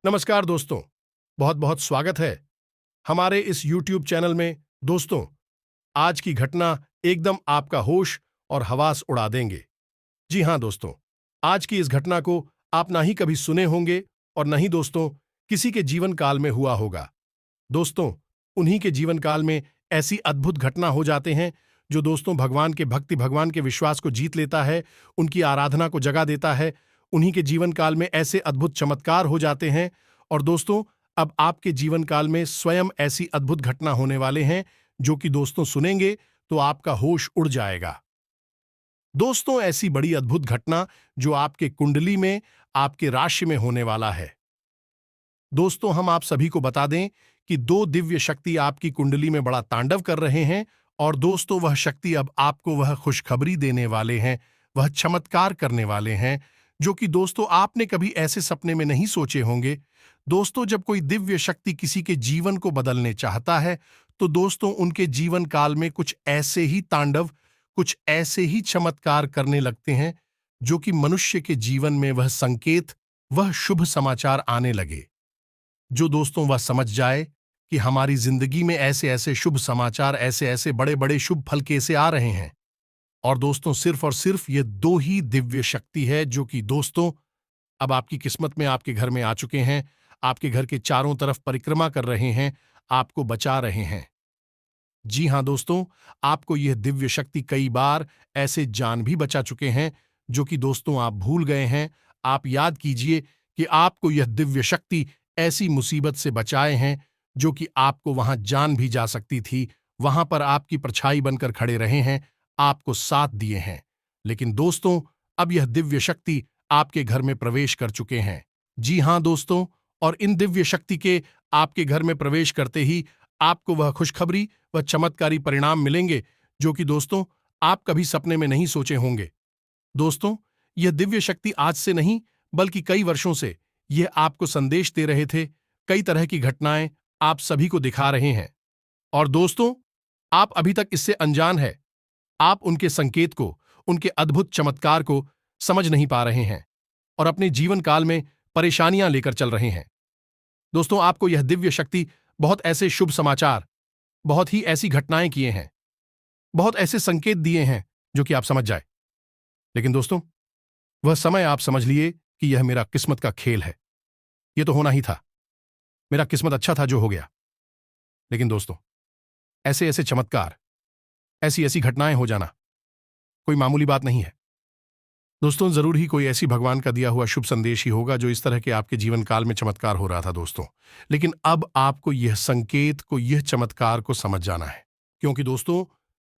नमस्कार दोस्तों, बहुत बहुत स्वागत है हमारे इस YouTube चैनल में। दोस्तों, आज की घटना एकदम आपका होश और हवास उड़ा देंगे। जी हाँ दोस्तों, आज की इस घटना को आप ना ही कभी सुने होंगे और न ही दोस्तों किसी के जीवन काल में हुआ होगा। दोस्तों, उन्हीं के जीवन काल में ऐसी अद्भुत घटना हो जाते हैं जो दोस्तों भगवान के भक्ति, भगवान के विश्वास को जीत लेता है, उनकी आराधना को जगा देता है। उन्हीं के जीवन काल में ऐसे अद्भुत चमत्कार हो जाते हैं। और दोस्तों, अब आपके जीवन काल में स्वयं ऐसी अद्भुत घटना होने वाले हैं जो कि दोस्तों सुनेंगे तो आपका होश उड़ जाएगा। दोस्तों, ऐसी बड़ी अद्भुत घटना जो आपके कुंडली में, आपके राशि में होने वाला है। दोस्तों, हम आप सभी को बता दें कि दो दिव्य शक्ति आपकी कुंडली में बड़ा तांडव कर रहे हैं। और दोस्तों, वह शक्ति अब आपको वह खुशखबरी देने वाले हैं, वह चमत्कार करने वाले हैं जो कि दोस्तों आपने कभी ऐसे सपने में नहीं सोचे होंगे। दोस्तों, जब कोई दिव्य शक्ति किसी के जीवन को बदलने चाहता है तो दोस्तों उनके जीवन काल में कुछ ऐसे ही तांडव, कुछ ऐसे ही चमत्कार करने लगते हैं जो कि मनुष्य के जीवन में वह संकेत, वह शुभ समाचार आने लगे। जो दोस्तों वह समझ जाए कि हमारी जिंदगी में ऐसे ऐसे शुभ समाचार, ऐसे ऐसे बड़े बड़े शुभ फल कैसे आ रहे हैं। और दोस्तों, सिर्फ और सिर्फ ये दो ही दिव्य शक्ति है जो कि दोस्तों अब आपकी किस्मत में, आपके घर में आ चुके हैं, आपके घर के चारों तरफ परिक्रमा कर रहे हैं, आपको बचा रहे हैं। जी हां दोस्तों, आपको यह दिव्य शक्ति कई बार ऐसे जान भी बचा चुके हैं जो कि दोस्तों आप भूल गए हैं। आप याद कीजिए कि आपको यह दिव्य शक्ति ऐसी मुसीबत से बचाए हैं जो कि आपको वहां जान भी जा सकती थी। वहां पर आपकी परछाई बनकर खड़े रहे हैं, आपको साथ दिए हैं। लेकिन दोस्तों, अब यह दिव्य शक्ति आपके घर में प्रवेश कर चुके हैं। जी हां दोस्तों, और इन दिव्य शक्ति के आपके घर में प्रवेश करते ही आपको वह खुशखबरी, वह चमत्कारी परिणाम मिलेंगे जो कि दोस्तों आप कभी सपने में नहीं सोचे होंगे। दोस्तों, यह दिव्य शक्ति आज से नहीं बल्कि कई वर्षों से यह आपको संदेश दे रहे थे। कई तरह की घटनाएं आप सभी को दिखा रहे हैं। और दोस्तों, आप अभी तक इससे अनजान है। आप उनके संकेत को, उनके अद्भुत चमत्कार को समझ नहीं पा रहे हैं और अपने जीवन काल में परेशानियां लेकर चल रहे हैं। दोस्तों, आपको यह दिव्य शक्ति बहुत ऐसे शुभ समाचार, बहुत ही ऐसी घटनाएं किए हैं, बहुत ऐसे संकेत दिए हैं जो कि आप समझ जाए। लेकिन दोस्तों, वह समय आप समझ लिए कि यह मेरा किस्मत का खेल है, यह तो होना ही था, मेरा किस्मत अच्छा था जो हो गया। लेकिन दोस्तों, ऐसे ऐसे चमत्कार, ऐसी ऐसी घटनाएं हो जाना कोई मामूली बात नहीं है। दोस्तों, जरूर ही कोई ऐसी भगवान का दिया हुआ शुभ संदेश ही होगा जो इस तरह के आपके जीवन काल में चमत्कार हो रहा था दोस्तों। लेकिन अब आपको यह संकेत को, यह चमत्कार को समझ जाना है, क्योंकि दोस्तों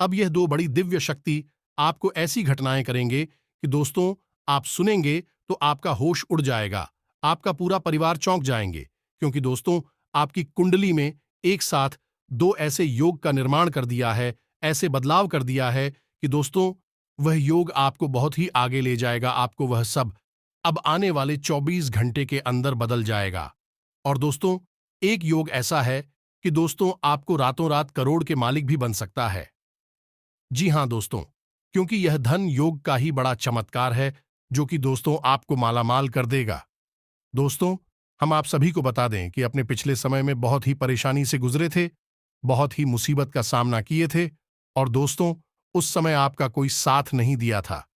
अब यह दो बड़ी दिव्य शक्ति आपको ऐसी घटनाएं करेंगे कि दोस्तों आप सुनेंगे तो आपका होश उड़ जाएगा, आपका पूरा परिवार चौंक जाएंगे। क्योंकि दोस्तों आपकी कुंडली में एक साथ दो ऐसे योग का निर्माण कर दिया है, ऐसे बदलाव कर दिया है कि दोस्तों वह योग आपको बहुत ही आगे ले जाएगा। आपको वह सब अब आने वाले 24 घंटे के अंदर बदल जाएगा। और दोस्तों, एक योग ऐसा है कि दोस्तों आपको रातों रात करोड़ के मालिक भी बन सकता है। जी हां दोस्तों, क्योंकि यह धन योग का ही बड़ा चमत्कार है जो कि दोस्तों आपको मालामाल कर देगा। दोस्तों, हम आप सभी को बता दें कि अपने पिछले समय में बहुत ही परेशानी से गुजरे थे, बहुत ही मुसीबत का सामना किए थे। और दोस्तों, उस समय आपका कोई साथ नहीं दिया था।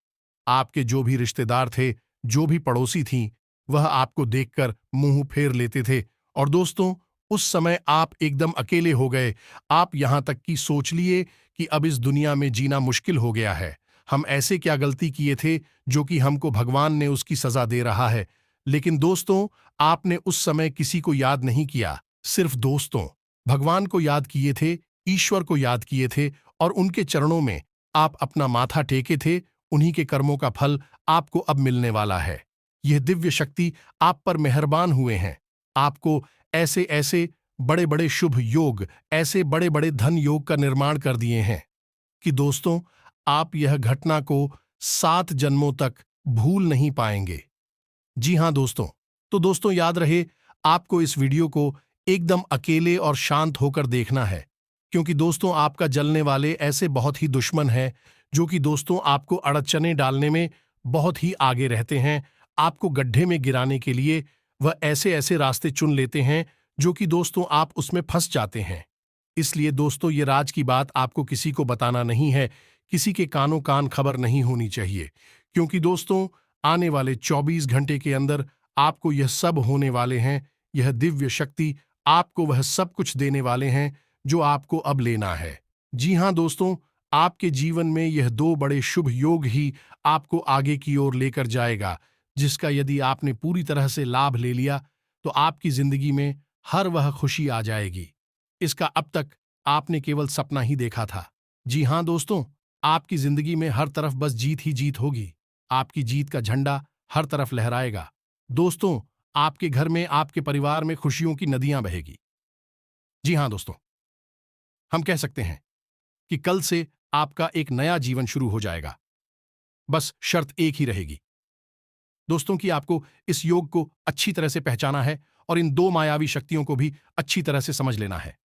आपके जो भी रिश्तेदार थे, जो भी पड़ोसी थीं, वह आपको देखकर मुंह फेर लेते थे। और दोस्तों, उस समय आप एकदम अकेले हो गए। आप यहां तक कि सोच लिए कि अब इस दुनिया में जीना मुश्किल हो गया है। हम ऐसे क्या गलती किए थे जो कि हमको भगवान ने उसकी सजा दे रहा है। लेकिन दोस्तों, आपने उस समय किसी को याद नहीं किया, सिर्फ दोस्तों भगवान को याद किए थे, ईश्वर को याद किए थे और उनके चरणों में आप अपना माथा टेके थे। उन्हीं के कर्मों का फल आपको अब मिलने वाला है। यह दिव्य शक्ति आप पर मेहरबान हुए हैं, आपको ऐसे ऐसे बड़े बड़े शुभ योग, ऐसे बड़े बड़े धन योग का निर्माण कर दिए हैं कि दोस्तों आप यह घटना को 7 जन्मों तक भूल नहीं पाएंगे। जी हां दोस्तों, तो दोस्तों याद रहे, आपको इस वीडियो को एकदम अकेले और शांत होकर देखना है। क्योंकि दोस्तों आपका जलने वाले ऐसे बहुत ही दुश्मन हैं जो कि दोस्तों आपको अड़चने डालने में बहुत ही आगे रहते हैं, आपको गड्ढे में गिराने के लिए वह ऐसे ऐसे रास्ते चुन लेते हैं जो कि दोस्तों आप उसमें फंस जाते हैं। इसलिए दोस्तों ये राज की बात आपको किसी को बताना नहीं है, किसी के कानों कान खबर नहीं होनी चाहिए, क्योंकि दोस्तों आने वाले 24 घंटे के अंदर आपको यह सब होने वाले हैं। यह दिव्य शक्ति आपको वह सब कुछ देने वाले हैं जो आपको अब लेना है। जी हाँ दोस्तों, आपके जीवन में यह दो बड़े शुभ योग ही आपको आगे की ओर लेकर जाएगा, जिसका यदि आपने पूरी तरह से लाभ ले लिया तो आपकी जिंदगी में हर वह खुशी आ जाएगी। इसका अब तक आपने केवल सपना ही देखा था। जी हाँ दोस्तों, आपकी जिंदगी में हर तरफ बस जीत ही जीत होगी। आपकी जीत का झंडा हर तरफ लहराएगा। दोस्तों, आपके घर में, आपके परिवार में खुशियों की नदियां बहेगी। जी हाँ दोस्तों, हम कह सकते हैं कि कल से आपका एक नया जीवन शुरू हो जाएगा। बस शर्त एक ही रहेगी दोस्तों कि आपको इस योग को अच्छी तरह से पहचाना है और इन दो मायावी शक्तियों को भी अच्छी तरह से समझ लेना है।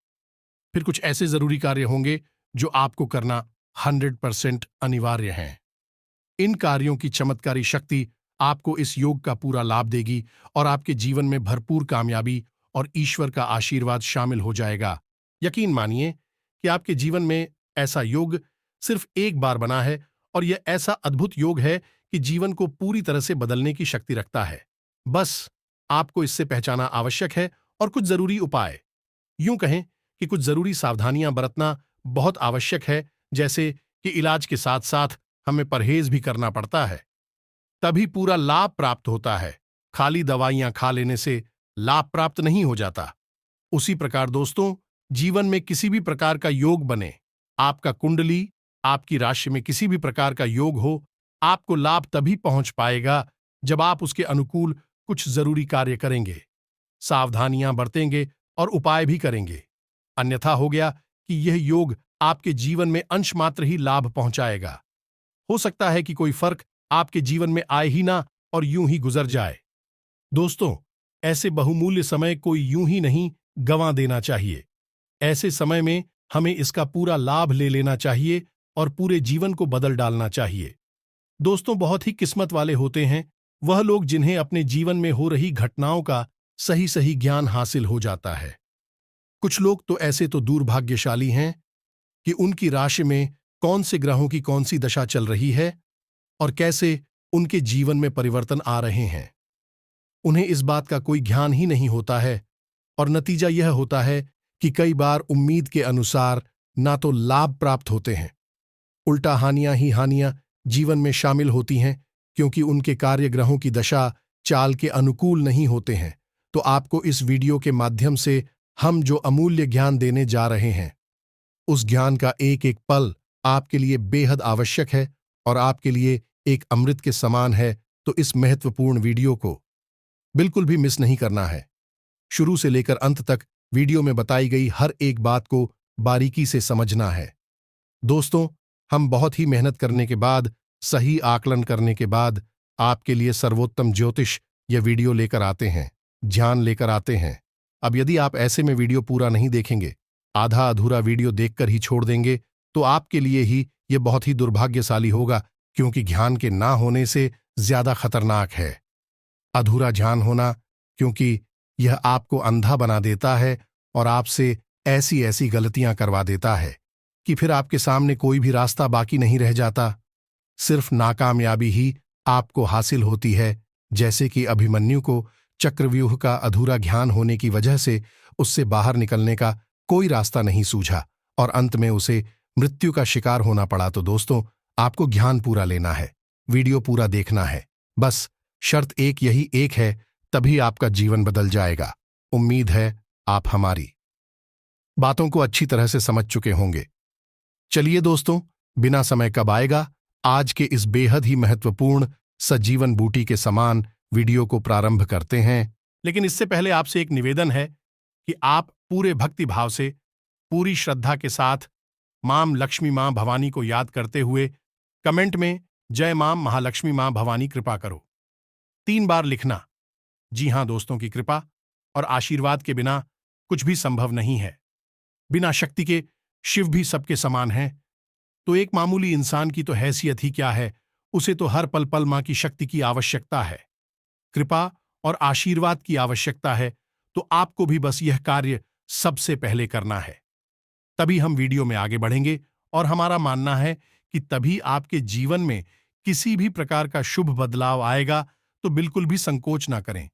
फिर कुछ ऐसे जरूरी कार्य होंगे जो आपको करना 100% अनिवार्य हैं। इन कार्यों की चमत्कारी शक्ति आपको इस योग का पूरा लाभ देगी और आपके जीवन में भरपूर कामयाबी और ईश्वर का आशीर्वाद शामिल हो जाएगा। यकीन मानिए कि आपके जीवन में ऐसा योग सिर्फ एक बार बना है और यह ऐसा अद्भुत योग है कि जीवन को पूरी तरह से बदलने की शक्ति रखता है। बस आपको इससे पहचाना आवश्यक है और कुछ जरूरी उपाय, यूं कहें कि कुछ जरूरी सावधानियां बरतना बहुत आवश्यक है। जैसे कि इलाज के साथ साथ हमें परहेज भी करना पड़ता है, तभी पूरा लाभ प्राप्त होता है। खाली दवाइयां खा लेने से लाभ प्राप्त नहीं हो जाता। उसी प्रकार दोस्तों, जीवन में किसी भी प्रकार का योग बने, आपका कुंडली, आपकी राशि में किसी भी प्रकार का योग हो, आपको लाभ तभी पहुंच पाएगा जब आप उसके अनुकूल कुछ जरूरी कार्य करेंगे, सावधानियां बरतेंगे और उपाय भी करेंगे। अन्यथा हो गया कि यह योग आपके जीवन में अंश मात्र ही लाभ पहुंचाएगा। हो सकता है कि कोई फर्क आपके जीवन में आए ही ना और यूं ही गुजर जाए। दोस्तों, ऐसे बहुमूल्य समय कोई यूं ही नहीं गंवा देना चाहिए। ऐसे समय में हमें इसका पूरा लाभ ले लेना चाहिए और पूरे जीवन को बदल डालना चाहिए। दोस्तों, बहुत ही किस्मत वाले होते हैं वह लोग जिन्हें अपने जीवन में हो रही घटनाओं का सही सही ज्ञान हासिल हो जाता है। कुछ लोग तो ऐसे तो दुर्भाग्यशाली हैं कि उनकी राशि में कौन से ग्रहों की कौन सी दशा चल रही है और कैसे उनके जीवन में परिवर्तन आ रहे हैं, उन्हें इस बात का कोई ज्ञान ही नहीं होता है। और नतीजा यह होता है कि कई बार उम्मीद के अनुसार ना तो लाभ प्राप्त होते हैं, उल्टा हानियां ही हानियां जीवन में शामिल होती हैं, क्योंकि उनके कार्य ग्रहों की दशा चाल के अनुकूल नहीं होते हैं। तो आपको इस वीडियो के माध्यम से हम जो अमूल्य ज्ञान देने जा रहे हैं, उस ज्ञान का एक एक पल आपके लिए बेहद आवश्यक है और आपके लिए एक अमृत के समान है। तो इस महत्वपूर्ण वीडियो को बिल्कुल भी मिस नहीं करना है। शुरू से लेकर अंत तक वीडियो में बताई गई हर एक बात को बारीकी से समझना है। दोस्तों, हम बहुत ही मेहनत करने के बाद, सही आकलन करने के बाद आपके लिए सर्वोत्तम ज्योतिष यह वीडियो लेकर आते हैं, ध्यान लेकर आते हैं। अब यदि आप ऐसे में वीडियो पूरा नहीं देखेंगे, आधा अधूरा वीडियो देखकर ही छोड़ देंगे, तो आपके लिए ही यह बहुत ही दुर्भाग्यशाली होगा, क्योंकि ध्यान के ना होने से ज्यादा खतरनाक है अधूरा ध्यान होना, क्योंकि यह आपको अंधा बना देता है और आपसे ऐसी ऐसी गलतियां करवा देता है कि फिर आपके सामने कोई भी रास्ता बाकी नहीं रह जाता। सिर्फ नाकामयाबी ही आपको हासिल होती है। जैसे कि अभिमन्यु को चक्रव्यूह का अधूरा ज्ञान होने की वजह से उससे बाहर निकलने का कोई रास्ता नहीं सूझा और अंत में उसे मृत्यु का शिकार होना पड़ा। तो दोस्तों, आपको ज्ञान पूरा लेना है, वीडियो पूरा देखना है। बस शर्त एक यही एक है, तभी आपका जीवन बदल जाएगा। उम्मीद है आप हमारी बातों को अच्छी तरह से समझ चुके होंगे। चलिए दोस्तों, बिना समय कब आएगा, आज के इस बेहद ही महत्वपूर्ण सजीवन बूटी के समान वीडियो को प्रारंभ करते हैं। लेकिन इससे पहले आपसे एक निवेदन है कि आप पूरे भक्ति भाव से, पूरी श्रद्धा के साथ मां लक्ष्मी मां भवानी को याद करते हुए कमेंट में जय मां महालक्ष्मी मां भवानी कृपा करो 3 बार लिखना। जी हां दोस्तों, की कृपा और आशीर्वाद के बिना कुछ भी संभव नहीं है। बिना शक्ति के शिव भी सबके समान हैं। तो एक मामूली इंसान की तो हैसियत ही क्या है, उसे तो हर पल पल मां की शक्ति की आवश्यकता है। कृपा और आशीर्वाद की आवश्यकता है, तो आपको भी बस यह कार्य सबसे पहले करना है। तभी हम वीडियो में आगे बढ़ेंगे और हमारा मानना है कि तभी आपके जीवन में किसी भी प्रकार का शुभ बदलाव आएगा, तो बिल्कुल भी संकोच ना करें।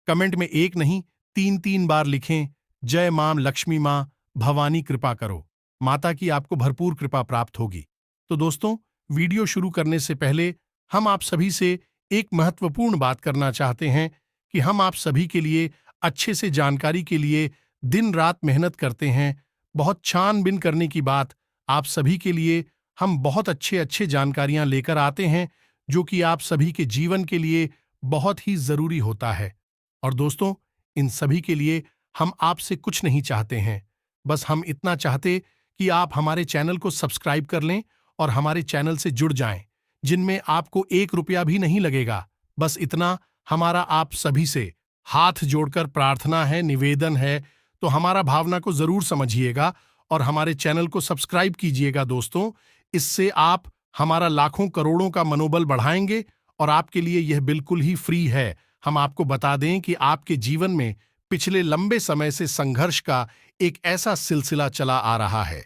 कमेंट में एक नहीं, 3-3 बार लिखें, जय मां लक्ष्मी मां भवानी कृपा करो। माता की आपको भरपूर कृपा प्राप्त होगी। तो दोस्तों, वीडियो शुरू करने से पहले हम आप सभी से एक महत्वपूर्ण बात करना चाहते हैं कि हम आप सभी के लिए अच्छे से जानकारी के लिए दिन रात मेहनत करते हैं। बहुत छानबीन करने की बात, आप सभी के लिए हम बहुत अच्छे अच्छे जानकारियां लेकर आते हैं, जो कि आप सभी के जीवन के लिए बहुत ही जरूरी होता है। और दोस्तों, इन सभी के लिए हम आपसे कुछ नहीं चाहते हैं, बस हम इतना चाहते कि आप हमारे चैनल को सब्सक्राइब कर लें और हमारे चैनल से जुड़ जाएं, जिनमें आपको 1 रुपया भी नहीं लगेगा। बस इतना हमारा आप सभी से हाथ जोड़कर प्रार्थना है, निवेदन है। तो हमारा भावना को जरूर समझिएगा और हमारे चैनल को सब्सक्राइब कीजिएगा दोस्तों। इससे आप हमारा लाखों करोड़ों का मनोबल बढ़ाएंगे और आपके लिए यह बिल्कुल ही फ्री है। हम आपको बता दें कि आपके जीवन में पिछले लंबे समय से संघर्ष का एक ऐसा सिलसिला चला आ रहा है,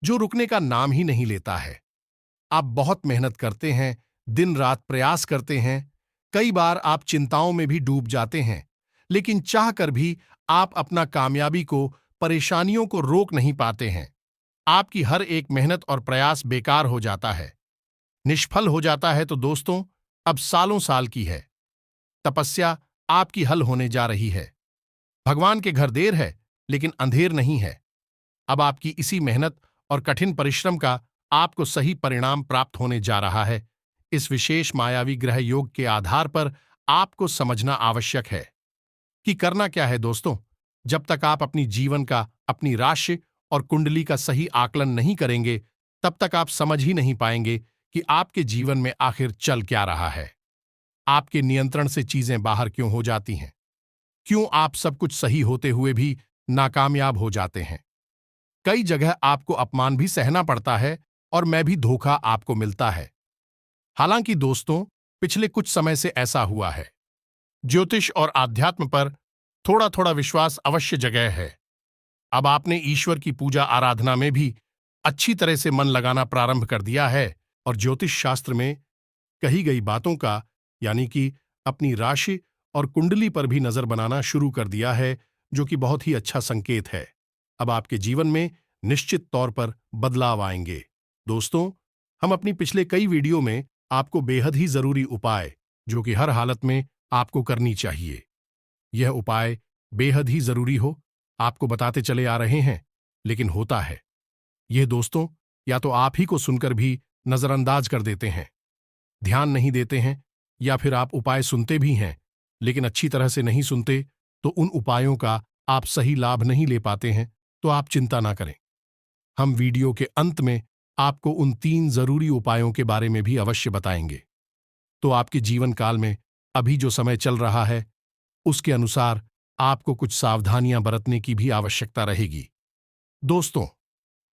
जो रुकने का नाम ही नहीं लेता है। आप बहुत मेहनत करते हैं, दिन रात प्रयास करते हैं, कई बार आप चिंताओं में भी डूब जाते हैं, लेकिन चाहकर भी आप अपना कामयाबी को, परेशानियों को रोक नहीं पाते हैं। आपकी हर एक मेहनत और प्रयास बेकार हो जाता है, निष्फल हो जाता है। तो दोस्तों, अब सालों साल की है तपस्या आपकी हल होने जा रही है। भगवान के घर देर है, लेकिन अंधेर नहीं है। अब आपकी इसी मेहनत और कठिन परिश्रम का आपको सही परिणाम प्राप्त होने जा रहा है। इस विशेष मायावी ग्रह योग के आधार पर आपको समझना आवश्यक है कि करना क्या है दोस्तों। जब तक आप अपनी जीवन का, अपनी राशि और कुंडली का सही आकलन नहीं करेंगे, तब तक आप समझ ही नहीं पाएंगे कि आपके जीवन में आखिर चल क्या रहा है। आपके नियंत्रण से चीजें बाहर क्यों हो जाती हैं, क्यों आप सब कुछ सही होते हुए भी नाकामयाब हो जाते हैं। कई जगह आपको अपमान भी सहना पड़ता है और मैं भी धोखा आपको मिलता है। हालांकि दोस्तों, पिछले कुछ समय से ऐसा हुआ है। ज्योतिष और आध्यात्म पर थोड़ा थोड़ा विश्वास अवश्य जगह है। अब आपने ईश्वर की पूजा आराधना में भी अच्छी तरह से मन लगाना प्रारंभ कर दिया है और ज्योतिष शास्त्र में कही गई बातों का, यानी कि अपनी राशि और कुंडली पर भी नजर बनाना शुरू कर दिया है, जो कि बहुत ही अच्छा संकेत है। अब आपके जीवन में निश्चित तौर पर बदलाव आएंगे। दोस्तों, हम अपनी पिछले कई वीडियो में आपको बेहद ही जरूरी उपाय, जो कि हर हालत में आपको करनी चाहिए, यह उपाय बेहद ही जरूरी हो, आपको बताते चले आ रहे हैं, लेकिन होता है यह दोस्तों, या तो आप ही को सुनकर भी नजरअंदाज कर देते हैं, ध्यान नहीं देते हैं, या फिर आप उपाय सुनते भी हैं लेकिन अच्छी तरह से नहीं सुनते, तो उन उपायों का आप सही लाभ नहीं ले पाते हैं। तो आप चिंता ना करें, हम वीडियो के अंत में आपको उन 3 जरूरी उपायों के बारे में भी अवश्य बताएंगे। तो आपके जीवन काल में अभी जो समय चल रहा है, उसके अनुसार आपको कुछ सावधानियां बरतने की भी आवश्यकता रहेगी। दोस्तों,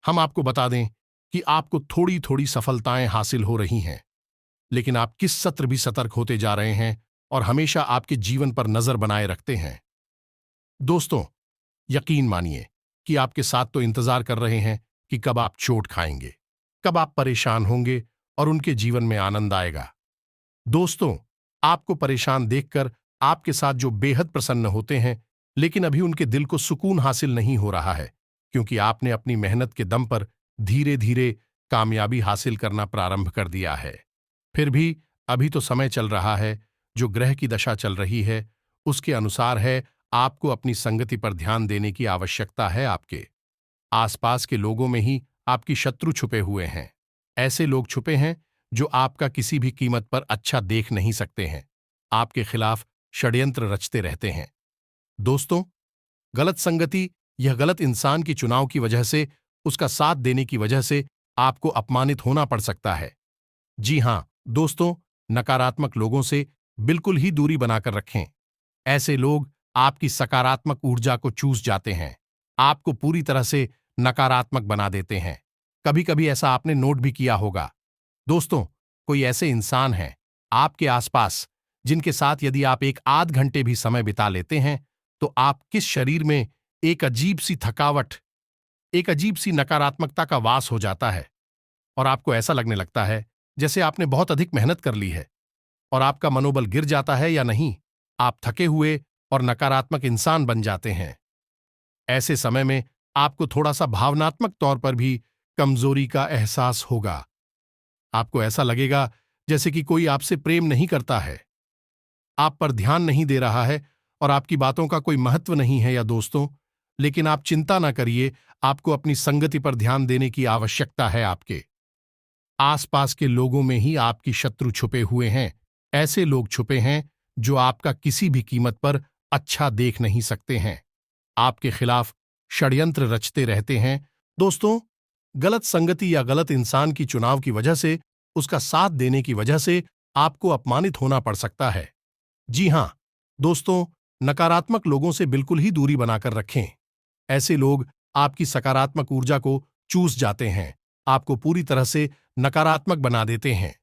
हम आपको बता दें कि आपको थोड़ी थोड़ी सफलताएं हासिल हो रही हैं, लेकिन आप किस सत्र भी सतर्क होते जा रहे हैं और हमेशा आपके जीवन पर नजर बनाए रखते हैं। दोस्तों, यकीन मानिए कि आपके साथ तो इंतजार कर रहे हैं कि कब आप चोट खाएंगे, कब आप परेशान होंगे और उनके जीवन में आनंद आएगा। दोस्तों, आपको परेशान देखकर आपके साथ जो बेहद प्रसन्न होते हैं, लेकिन अभी उनके दिल को सुकून हासिल नहीं हो रहा है, क्योंकि आपने अपनी मेहनत के दम पर धीरे धीरे कामयाबी हासिल करना प्रारंभ कर दिया है। फिर भी अभी तो समय चल रहा है, जो ग्रह की दशा चल रही है उसके अनुसार है। आपको अपनी संगति पर ध्यान देने की आवश्यकता है। आपके आसपास के लोगों में ही आपकी शत्रु छुपे हुए हैं। ऐसे लोग छुपे हैं जो आपका किसी भी कीमत पर अच्छा देख नहीं सकते हैं, आपके खिलाफ षड्यंत्र रचते रहते हैं। दोस्तों, गलत संगति, यह गलत इंसान की चुनाव की वजह से, उसका साथ देने की वजह से आपको अपमानित होना पड़ सकता है। जी हां दोस्तों, नकारात्मक लोगों से बिल्कुल ही दूरी बनाकर रखें। ऐसे लोग आपकी सकारात्मक ऊर्जा को चूस जाते हैं, आपको पूरी तरह से नकारात्मक बना देते हैं। कभी कभी ऐसा आपने नोट भी किया होगा। दोस्तों, कोई ऐसे इंसान हैं आपके आसपास जिनके साथ यदि आप एक आध घंटे भी समय बिता लेते हैं तो आप किस शरीर में एक अजीब सी थकावट, एक अजीब सी नकारात्मकता का वास हो जाता है और आपको ऐसा लगने लगता है जैसे आपने बहुत अधिक मेहनत कर ली है और आपका मनोबल गिर जाता है या नहीं, आप थके हुए और नकारात्मक इंसान बन जाते हैं। ऐसे समय में आपको थोड़ा सा भावनात्मक तौर पर भी कमजोरी का एहसास होगा। आपको ऐसा लगेगा जैसे कि कोई आपसे प्रेम नहीं करता है, आप पर ध्यान नहीं दे रहा है और आपकी बातों का कोई महत्व नहीं है या दोस्तों, लेकिन आप चिंता ना करिए, आपको अपनी संगति पर ध्यान देने की आवश्यकता है। आपके आसपास के लोगों में ही आपकी शत्रु छुपे हुए हैं। ऐसे लोग छुपे हैं जो आपका किसी भी कीमत पर अच्छा देख नहीं सकते हैं, आपके खिलाफ षड्यंत्र रचते रहते हैं। दोस्तों, गलत संगति या गलत इंसान की चुनाव की वजह से, उसका साथ देने की वजह से आपको अपमानित होना पड़ सकता है। जी हां दोस्तों, नकारात्मक लोगों से बिल्कुल ही दूरी बनाकर रखें। ऐसे लोग आपकी सकारात्मक ऊर्जा को चूस जाते हैं, आपको पूरी तरह से नकारात्मक बना देते हैं।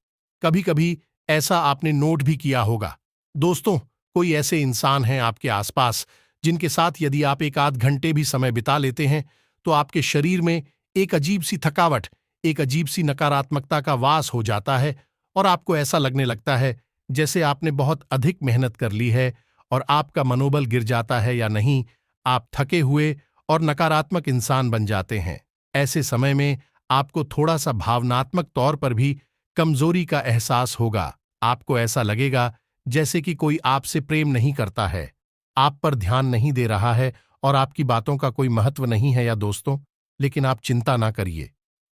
कभी कभी ऐसा आपने नोट भी किया होगा। दोस्तों, कोई ऐसे इंसान हैं आपके आसपास जिनके साथ यदि आप एक आध घंटे भी समय बिता लेते हैं तो आपके शरीर में एक अजीब सी थकावट, एक अजीब सी नकारात्मकता का वास हो जाता है और आपको ऐसा लगने लगता है जैसे आपने बहुत अधिक मेहनत कर ली है और आपका मनोबल गिर जाता है या नहीं, आप थके हुए और नकारात्मक इंसान बन जाते हैं। ऐसे समय में आपको थोड़ा सा भावनात्मक तौर पर भी कमजोरी का एहसास होगा। आपको ऐसा लगेगा जैसे कि कोई आपसे प्रेम नहीं करता है, आप पर ध्यान नहीं दे रहा है और आपकी बातों का कोई महत्व नहीं है या दोस्तों, लेकिन आप चिंता ना करिए,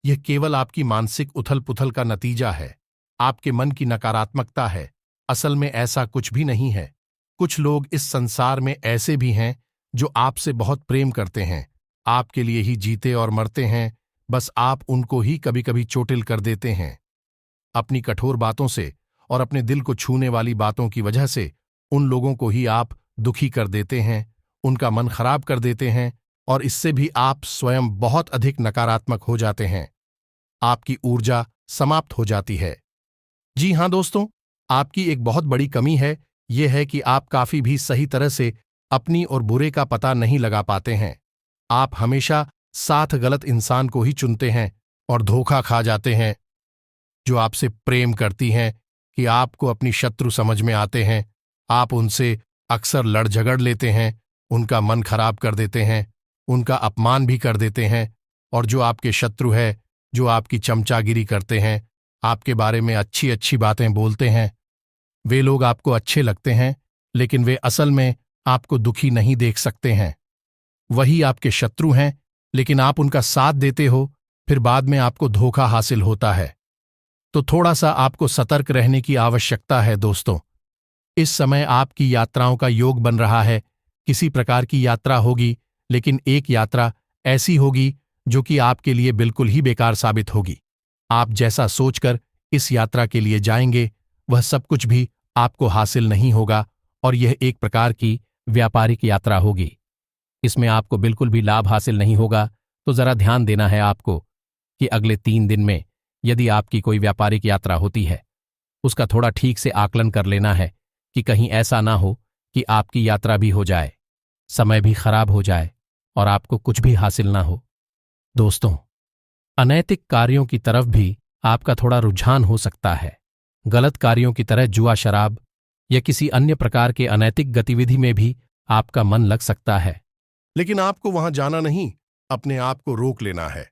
यह केवल आपकी मानसिक उथल पुथल का नतीजा है, आपके मन की नकारात्मकता है। असल में ऐसा कुछ भी नहीं है। कुछ लोग इस संसार में ऐसे भी हैं जो आपसे बहुत प्रेम करते हैं, आपके लिए ही जीते और मरते हैं, बस आप उनको ही कभी कभी चोटिल कर देते हैं। अपनी कठोर बातों से और अपने दिल को छूने वाली बातों की वजह से उन लोगों को ही आप दुखी कर देते हैं, उनका मन खराब कर देते हैं और इससे भी आप स्वयं बहुत अधिक नकारात्मक हो जाते हैं, आपकी ऊर्जा समाप्त हो जाती है। जी हां दोस्तों, आपकी एक बहुत बड़ी कमी है, यह है कि आप काफी भी सही तरह से अपनी और बुरे का पता नहीं लगा पाते हैं। आप हमेशा साथ गलत इंसान को ही चुनते हैं और धोखा खा जाते हैं। जो आपसे प्रेम करती हैं कि आपको अपनी शत्रु समझ में आते हैं, आप उनसे अक्सर लड़ झगड़ लेते हैं, उनका मन खराब कर देते हैं, उनका अपमान भी कर देते हैं। और जो आपके शत्रु है, जो आपकी चमचागिरी करते हैं, आपके बारे में अच्छी अच्छी बातें बोलते हैं, वे लोग आपको अच्छे लगते हैं लेकिन वे असल में आपको दुखी नहीं देख सकते हैं। वही आपके शत्रु हैं, लेकिन आप उनका साथ देते हो, फिर बाद में आपको धोखा हासिल होता है। तो थोड़ा सा आपको सतर्क रहने की आवश्यकता है दोस्तों। इस समय आपकी यात्राओं का योग बन रहा है, किसी प्रकार की यात्रा होगी, लेकिन एक यात्रा ऐसी होगी जो कि आपके लिए बिल्कुल ही बेकार साबित होगी। आप जैसा सोचकर इस यात्रा के लिए जाएंगे, वह सब कुछ भी आपको हासिल नहीं होगा और यह एक प्रकार की व्यापारिक यात्रा होगी। इसमें आपको बिल्कुल भी लाभ हासिल नहीं होगा। तो जरा ध्यान देना है आपको कि अगले 3 दिन में यदि आपकी कोई व्यापारिक यात्रा होती है, उसका थोड़ा ठीक से आकलन कर लेना है कि कहीं ऐसा ना हो कि आपकी यात्रा भी हो जाए, समय भी खराब हो जाए और आपको कुछ भी हासिल ना हो। दोस्तों, अनैतिक कार्यों की तरफ भी आपका थोड़ा रुझान हो सकता है। गलत कार्यों की तरह जुआ, शराब या किसी अन्य प्रकार के अनैतिक गतिविधि में भी आपका मन लग सकता है। लेकिन आपको वहां जाना नहीं, अपने आप को रोक लेना है।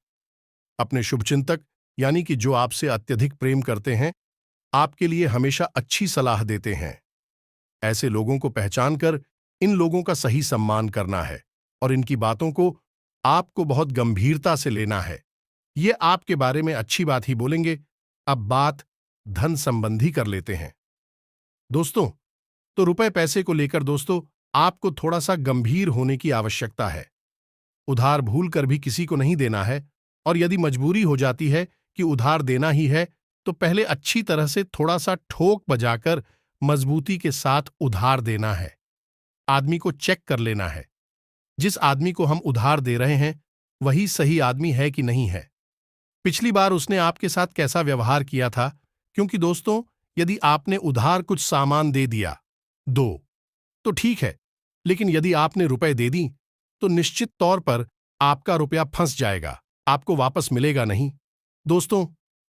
अपने शुभचिंतक यानी कि जो आपसे अत्यधिक प्रेम करते हैं, आपके लिए हमेशा अच्छी सलाह देते हैं। ऐसे लोगों को पहचान कर इन लोगों का सही सम्मान करना है और इनकी बातों को आपको बहुत गंभीरता से लेना है। ये आपके बारे में अच्छी बात ही बोलेंगे। अब बात धन संबंधी कर लेते हैं दोस्तों। तो रुपए पैसे को लेकर दोस्तों आपको थोड़ा सा गंभीर होने की आवश्यकता है। उधार भूल कर भी किसी को नहीं देना है और यदि मजबूरी हो जाती है कि उधार देना ही है तो पहले अच्छी तरह से थोड़ा सा ठोक बजाकर मजबूती के साथ उधार देना है। आदमी को चेक कर लेना है, जिस आदमी को हम उधार दे रहे हैं वही सही आदमी है कि नहीं है। पिछली बार उसने आपके साथ कैसा व्यवहार किया था, क्योंकि दोस्तों यदि आपने उधार कुछ सामान दे दिया, दो, तो ठीक है, लेकिन यदि आपने रुपए दे दी, तो निश्चित तौर पर आपका रुपया फंस जाएगा, आपको वापस मिलेगा नहीं। दोस्तों,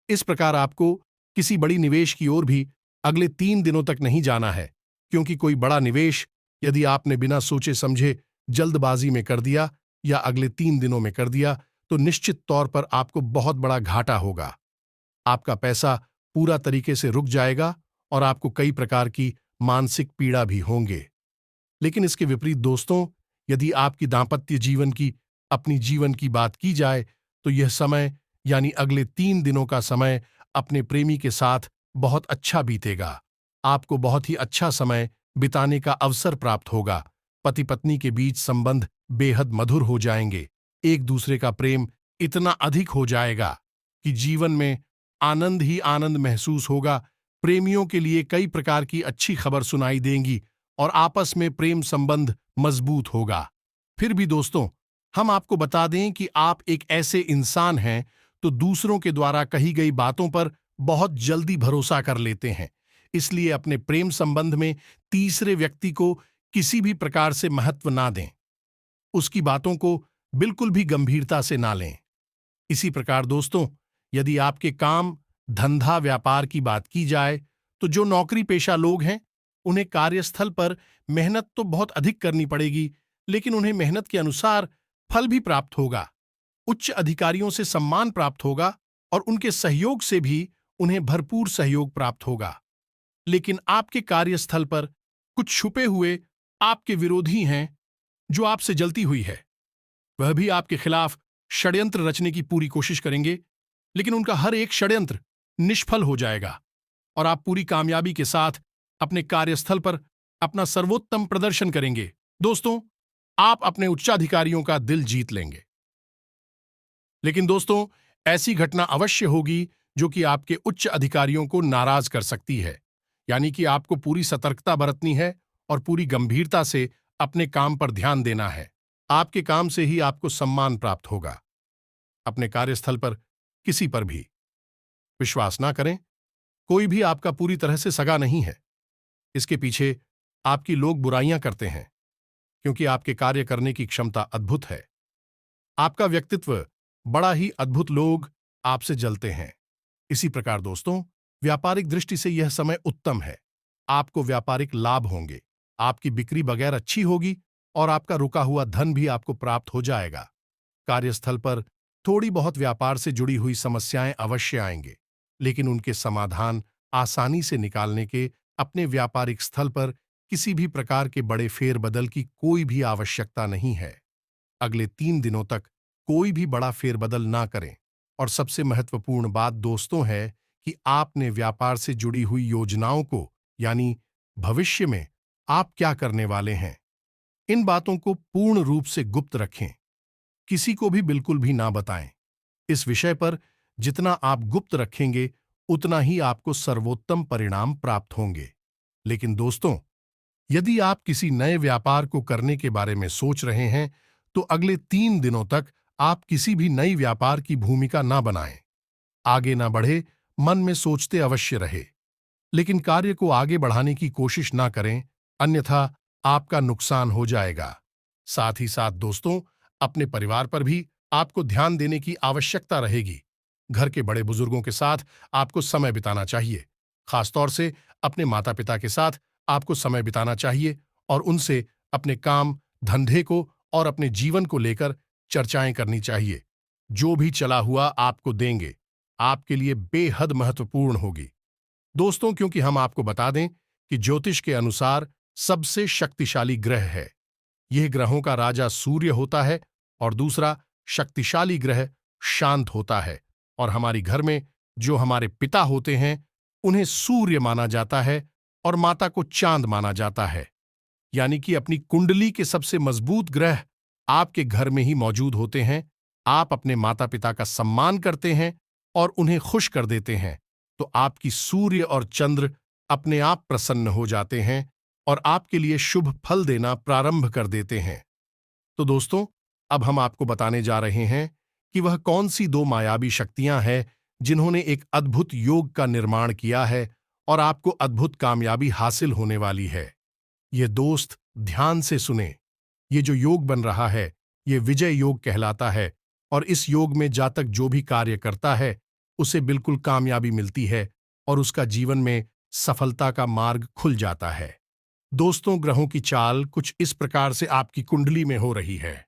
इस प्रकार आपको किसी बड़ी निवेश की ओर भी अगले 3 दिनों तक नहीं जाना है, क्योंकि कोई बड़ा निवेश यदि आपने बिना सोचे समझे जल्दबाजी में कर दिया या अगले 3 दिनों में कर दिया, तो निश्चित तौर पर आपको बहुत बड़ा घाटा होगा। आपका पैसा पूरा तरीके से रुक जाएगा और आपको कई प्रकार की मानसिक पीड़ा भी होंगे। लेकिन इसके विपरीत दोस्तों, यदि आपकी दांपत्य जीवन की अपनी जीवन की बात की जाए, तो यह समय यानी अगले 3 दिनों का समय अपने प्रेमी के साथ बहुत अच्छा बीतेगा। आपको बहुत ही अच्छा समय बिताने का अवसर प्राप्त होगा। पति पत्नी के बीच संबंध बेहद मधुर हो जाएंगे। एक दूसरे का प्रेम इतना अधिक हो जाएगा कि जीवन में आनंद ही आनंद महसूस होगा। प्रेमियों के लिए कई प्रकार की अच्छी खबर सुनाई देंगी और आपस में प्रेम संबंध मजबूत होगा। फिर भी दोस्तों, हम आपको बता दें कि आप एक ऐसे इंसान हैं तो दूसरों के द्वारा कही गई बातों पर बहुत जल्दी भरोसा कर लेते हैं। इसलिए अपने प्रेम संबंध में तीसरे व्यक्ति को किसी भी प्रकार से महत्व ना दें, उसकी बातों को बिल्कुल भी गंभीरता से ना लें। इसी प्रकार दोस्तों, यदि आपके काम, धंधा, व्यापार की बात की जाए, तो जो नौकरी पेशा लोग हैं, उन्हें कार्यस्थल पर मेहनत तो बहुत अधिक करनी पड़ेगी, लेकिन उन्हें मेहनत के अनुसार फल भी प्राप्त होगा। उच्च अधिकारियों से सम्मान प्राप्त होगा और उनके सहयोग से भी उन्हें भरपूर सहयोग प्राप्त होगा। लेकिन आपके कार्यस्थल पर कुछ छुपे हुए आपके विरोधी हैं जो आपसे जलती हुई है। वह भी आपके खिलाफ षड्यंत्र रचने की पूरी कोशिश करेंगे, लेकिन उनका हर एक षड्यंत्र निष्फल हो जाएगा और आप पूरी कामयाबी के साथ अपने कार्यस्थल पर अपना सर्वोत्तम प्रदर्शन करेंगे। दोस्तों, आप अपने उच्चाधिकारियों का दिल जीत लेंगे। लेकिन दोस्तों, ऐसी घटना अवश्य होगी जो कि आपके उच्च अधिकारियों को नाराज कर सकती है। यानी कि आपको पूरी सतर्कता बरतनी है और पूरी गंभीरता से अपने काम पर ध्यान देना है। आपके काम से ही आपको सम्मान प्राप्त होगा। अपने कार्यस्थल पर किसी पर भी विश्वास ना करें। कोई भी आपका पूरी तरह से सगा नहीं है। इसके पीछे आपकी लोग बुराइयां करते हैं, क्योंकि आपके कार्य करने की क्षमता अद्भुत है। आपका व्यक्तित्व बड़ा ही अद्भुत, लोग आपसे जलते हैं। इसी प्रकार दोस्तों, व्यापारिक दृष्टि से यह समय उत्तम है। आपको व्यापारिक लाभ होंगे, आपकी बिक्री वगैरह अच्छी होगी और आपका रुका हुआ धन भी आपको प्राप्त हो जाएगा। कार्यस्थल पर थोड़ी बहुत व्यापार से जुड़ी हुई समस्याएं अवश्य आएंगे, लेकिन उनके समाधान आसानी से निकालने के अपने व्यापारिक स्थल पर किसी भी प्रकार के बड़े फेरबदल की कोई भी आवश्यकता नहीं है। अगले 3 दिनों तक कोई भी बड़ा फेरबदल ना करें। और सबसे महत्वपूर्ण बात दोस्तों है कि आपने व्यापार से जुड़ी हुई योजनाओं को, यानी भविष्य में आप क्या करने वाले हैं, इन बातों को पूर्ण रूप से गुप्त रखें। किसी को भी बिल्कुल भी ना बताएं। इस विषय पर जितना आप गुप्त रखेंगे, उतना ही आपको सर्वोत्तम परिणाम प्राप्त होंगे। लेकिन दोस्तों, यदि आप किसी नए व्यापार को करने के बारे में सोच रहे हैं, तो अगले 3 दिनों तक आप किसी भी नई व्यापार की भूमिका ना बनाएं। आगे ना बढ़े, मन में सोचते अवश्य रहे, लेकिन कार्य को आगे बढ़ाने की कोशिश ना करें, अन्यथा आपका नुकसान हो जाएगा। साथ ही साथ दोस्तों, अपने परिवार पर भी आपको ध्यान देने की आवश्यकता रहेगी। घर के बड़े बुजुर्गों के साथ आपको समय बिताना चाहिए। खासतौर से अपने माता पिता के साथ आपको समय बिताना चाहिए और उनसे अपने काम, धंधे को और अपने जीवन को लेकर चर्चाएं करनी चाहिए। जो भी चला हुआ आपको देंगे, आपके लिए बेहद महत्वपूर्ण होगी। दोस्तों, क्योंकि हम आपको बता दें कि ज्योतिष के अनुसार सबसे शक्तिशाली ग्रह है, यह ग्रहों का राजा सूर्य होता है और दूसरा शक्तिशाली ग्रह शांत होता है। और हमारी घर में जो हमारे पिता होते हैं, उन्हें सूर्य माना जाता है और माता को चांद माना जाता है। यानी कि अपनी कुंडली के सबसे मजबूत ग्रह आपके घर में ही मौजूद होते हैं। आप अपने माता पिता का सम्मान करते हैं और उन्हें खुश कर देते हैं, तो आपकी सूर्य और चंद्र अपने आप प्रसन्न हो जाते हैं और आपके लिए शुभ फल देना प्रारंभ कर देते हैं। तो दोस्तों, अब हम आपको बताने जा रहे हैं कि वह कौन सी 2 मायावी शक्तियां हैं जिन्होंने एक अद्भुत योग का निर्माण किया है और आपको अद्भुत कामयाबी हासिल होने वाली है। ये दोस्त ध्यान से सुने। ये जो योग बन रहा है, ये विजय योग कहलाता है और इस योग में जातक जो भी कार्य करता है, उसे बिल्कुल कामयाबी मिलती है और उसका जीवन में सफलता का मार्ग खुल जाता है। दोस्तों, ग्रहों की चाल कुछ इस प्रकार से आपकी कुंडली में हो रही है।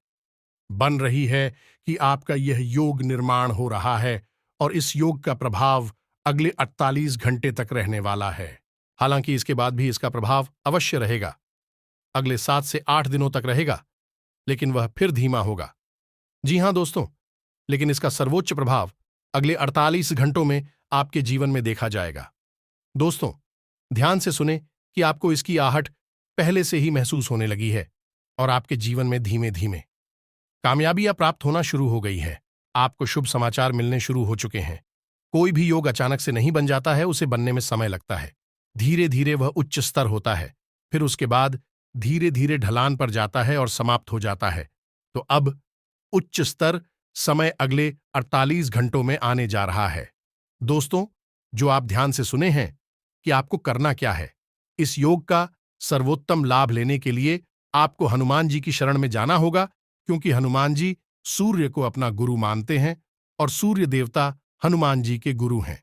बन रही है कि आपका यह योग निर्माण हो रहा है और इस योग का प्रभाव अगले 48 घंटे तक रहने वाला है। हालांकि इसके बाद भी इसका प्रभाव अवश्य रहेगा, अगले 7 से 8 दिनों तक रहेगा, लेकिन वह फिर धीमा होगा। जी हां दोस्तों, लेकिन इसका सर्वोच्च प्रभाव अगले 48 घंटों में आपके जीवन में देखा जाएगा। दोस्तों, ध्यान से सुने कि आपको इसकी आहट पहले से ही महसूस होने लगी है और आपके जीवन में धीमे धीमे कामयाबियां प्राप्त होना शुरू हो गई है। आपको शुभ समाचार मिलने शुरू हो चुके हैं। कोई भी योग अचानक से नहीं बन जाता है, उसे बनने में समय लगता है। धीरे धीरे वह उच्च स्तर होता है, फिर उसके बाद धीरे धीरे ढलान पर जाता है और समाप्त हो जाता है। तो अब उच्च स्तर समय अगले 48 घंटों में आने जा रहा है। दोस्तों, जो आप ध्यान से सुने हैं कि आपको करना क्या है, इस योग का सर्वोत्तम लाभ लेने के लिए आपको हनुमान जी की शरण में जाना होगा, क्योंकि हनुमान जी सूर्य को अपना गुरु मानते हैं और सूर्य देवता हनुमान जी के गुरु हैं।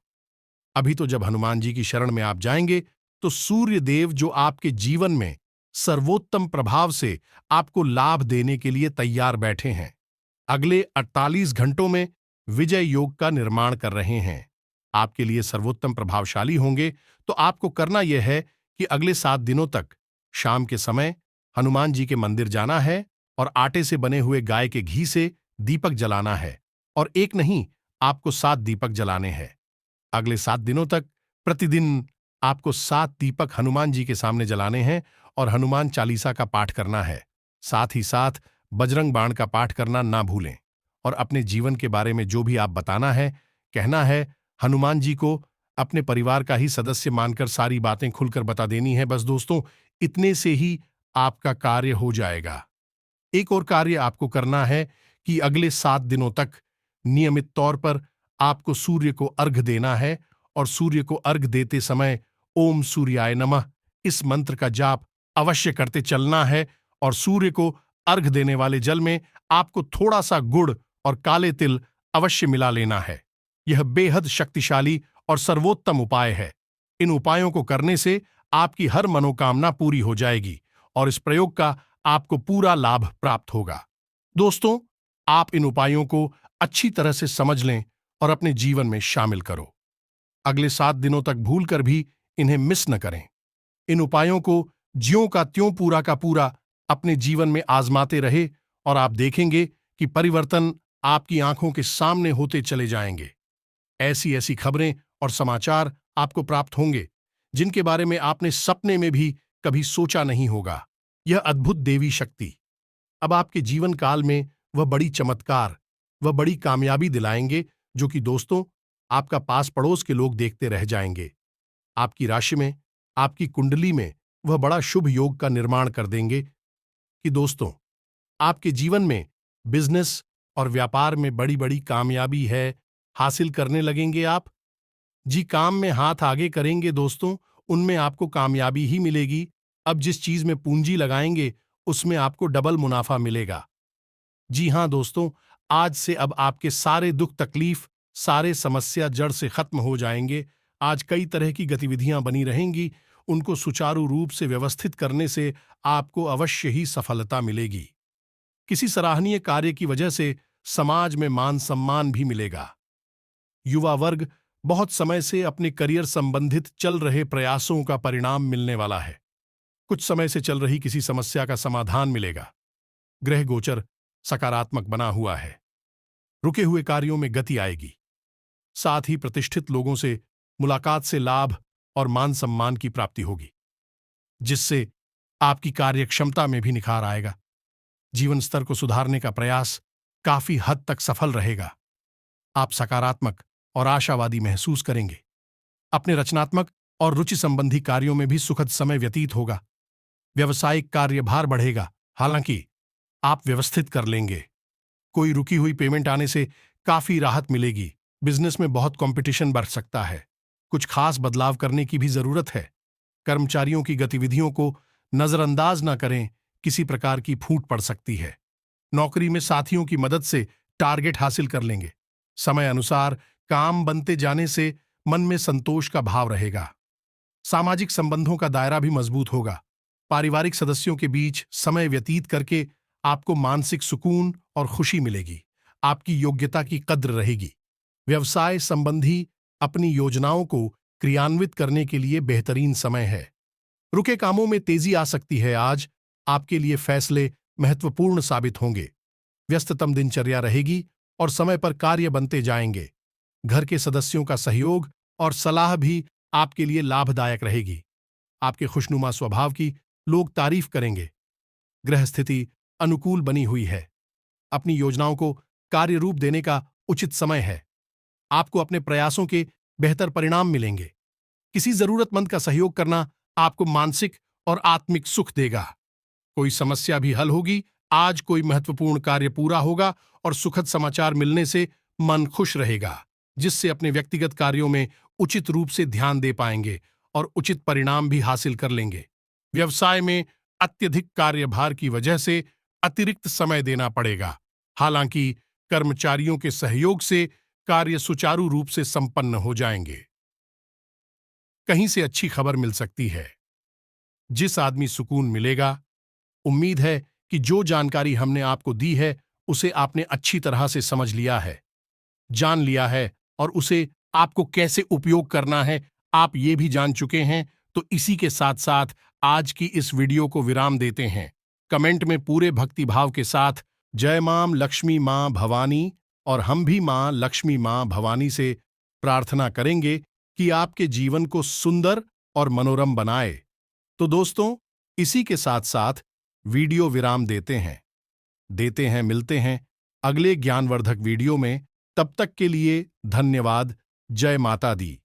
अभी तो जब हनुमान जी की शरण में आप जाएंगे, तो सूर्य देव जो आपके जीवन में सर्वोत्तम प्रभाव से आपको लाभ देने के लिए तैयार बैठे हैं। अगले 48 घंटों में विजय योग का निर्माण कर रहे हैं। आपके लिए सर्वोत्तम प्रभावशाली होंगे। तो आपको करना यह है कि अगले 7 दिनों तक शाम के समय हनुमान जी के मंदिर जाना है और आटे से बने हुए गाय के घी से दीपक जलाना है। और एक नहीं, आपको 7 दीपक जलाने हैं। अगले 7 दिनों तक प्रतिदिन आपको 7 दीपक हनुमान जी के सामने जलाने हैं और हनुमान चालीसा का पाठ करना है। साथ ही साथ बजरंग बाण का पाठ करना ना भूलें। और अपने जीवन के बारे में जो भी आप बताना है, कहना है, हनुमान जी को अपने परिवार का ही सदस्य मानकर सारी बातें खुलकर बता देनी है। बस दोस्तों, इतने से ही आपका कार्य हो जाएगा। एक और कार्य आपको करना है कि अगले 7 दिनों तक नियमित तौर पर आपको सूर्य को अर्घ देना है और सूर्य को अर्घ देते समय ओम सूर्याय नमः इस मंत्र का जाप अवश्य करते चलना है। और सूर्य को अर्घ देने वाले जल में आपको थोड़ा सा गुड़ और काले तिल अवश्य मिला लेना है। यह बेहद शक्तिशाली और सर्वोत्तम उपाय है। इन उपायों को करने से आपकी हर मनोकामना पूरी हो जाएगी और इस प्रयोग का आपको पूरा लाभ प्राप्त होगा। दोस्तों, आप इन उपायों को अच्छी तरह से समझ लें और अपने जीवन में शामिल करो। अगले 7 दिनों तक भूलकर भी इन्हें मिस न करें। इन उपायों को ज्यों का त्यों पूरा का पूरा अपने जीवन में आजमाते रहे और आप देखेंगे कि परिवर्तन आपकी आंखों के सामने होते चले जाएंगे। ऐसी ऐसी खबरें और समाचार आपको प्राप्त होंगे जिनके बारे में आपने सपने में भी कभी सोचा नहीं होगा। यह अद्भुत देवी शक्ति अब आपके जीवन काल में वह बड़ी चमत्कार, वह बड़ी कामयाबी दिलाएंगे, जो कि दोस्तों आपका पास पड़ोस के लोग देखते रह जाएंगे। आपकी राशि में, आपकी कुंडली में वह बड़ा शुभ योग का निर्माण कर देंगे कि दोस्तों आपके जीवन में बिजनेस और व्यापार में बड़ी बड़ी कामयाबी है हासिल करने लगेंगे आप। जी, काम में हाथ आगे करेंगे दोस्तों, उनमें आपको कामयाबी ही मिलेगी। अब जिस चीज में पूंजी लगाएंगे उसमें आपको डबल मुनाफा मिलेगा। जी हां दोस्तों, आज से अब आपके सारे दुख तकलीफ, सारे समस्या जड़ से खत्म हो जाएंगे। आज कई तरह की गतिविधियां बनी रहेंगी, उनको सुचारू रूप से व्यवस्थित करने से आपको अवश्य ही सफलता मिलेगी। किसी सराहनीय कार्य की वजह से समाज में मान सम्मान भी मिलेगा। युवा वर्ग बहुत समय से अपने करियर संबंधित चल रहे प्रयासों का परिणाम मिलने वाला है। कुछ समय से चल रही किसी समस्या का समाधान मिलेगा। ग्रह गोचर सकारात्मक बना हुआ है। रुके हुए कार्यों में गति आएगी। साथ ही प्रतिष्ठित लोगों से मुलाकात से लाभ और मान सम्मान की प्राप्ति होगी, जिससे आपकी कार्यक्षमता में भी निखार आएगा। जीवन स्तर को सुधारने का प्रयास काफी हद तक सफल रहेगा। आप सकारात्मक और आशावादी महसूस करेंगे। अपने रचनात्मक और रुचि संबंधी कार्यों में भी सुखद समय व्यतीत होगा। व्यवसायिक कार्यभार बढ़ेगा, हालांकि आप व्यवस्थित कर लेंगे। कोई रुकी हुई पेमेंट आने से काफी राहत मिलेगी। बिजनेस में बहुत कंपटीशन बढ़ सकता है। कुछ खास बदलाव करने की भी जरूरत है। कर्मचारियों की गतिविधियों को नजरअंदाज न करें, किसी प्रकार की फूट पड़ सकती है। नौकरी में साथियों की मदद से टारगेट हासिल कर लेंगे। समय अनुसार काम बनते जाने से मन में संतोष का भाव रहेगा। सामाजिक संबंधों का दायरा भी मजबूत होगा। पारिवारिक सदस्यों के बीच समय व्यतीत करके आपको मानसिक सुकून और खुशी मिलेगी। आपकी योग्यता की कद्र रहेगी। व्यवसाय संबंधी अपनी योजनाओं को क्रियान्वित करने के लिए बेहतरीन समय है। रुके कामों में तेजी आ सकती है। आज आपके लिए फैसले महत्वपूर्ण साबित होंगे। व्यस्ततम दिनचर्या रहेगी और समय पर कार्य बनते जाएंगे। घर के सदस्यों का सहयोग और सलाह भी आपके लिए लाभदायक रहेगी। आपके खुशनुमा स्वभाव की लोग तारीफ करेंगे। ग्रह स्थिति अनुकूल बनी हुई है। अपनी योजनाओं को कार्य रूप देने का उचित समय है। आपको अपने प्रयासों के बेहतर परिणाम मिलेंगे। किसी जरूरतमंद का सहयोग करना आपको मानसिक और आत्मिक सुख देगा। कोई समस्या भी हल होगी। आज कोई महत्वपूर्ण कार्य पूरा होगा और सुखद समाचार मिलने से मन खुश रहेगा, जिससे अपने व्यक्तिगत कार्यों में उचित रूप से ध्यान दे पाएंगे और उचित परिणाम भी हासिल कर लेंगे। व्यवसाय में अत्यधिक कार्यभार की वजह से अतिरिक्त समय देना पड़ेगा। हालांकि कर्मचारियों के सहयोग से कार्य सुचारू रूप से संपन्न हो जाएंगे। कहीं से अच्छी खबर मिल सकती है। जिस आदमी सुकून मिलेगा। उम्मीद है कि जो जानकारी हमने आपको दी है उसे आपने अच्छी तरह से समझ लिया है, जान लिया है और उसे आपको कैसे उपयोग करना है आप ये भी जान चुके हैं। तो इसी के साथ साथ आज की इस वीडियो को विराम देते हैं। कमेंट में पूरे भक्तिभाव के साथ जय मां लक्ष्मी मां भवानी और हम भी मां लक्ष्मी मां भवानी से प्रार्थना करेंगे कि आपके जीवन को सुंदर और मनोरम बनाए। तो दोस्तों, इसी के साथ साथ वीडियो विराम देते हैं। मिलते हैं अगले ज्ञानवर्धक वीडियो में। तब तक के लिए धन्यवाद। जय माता दी।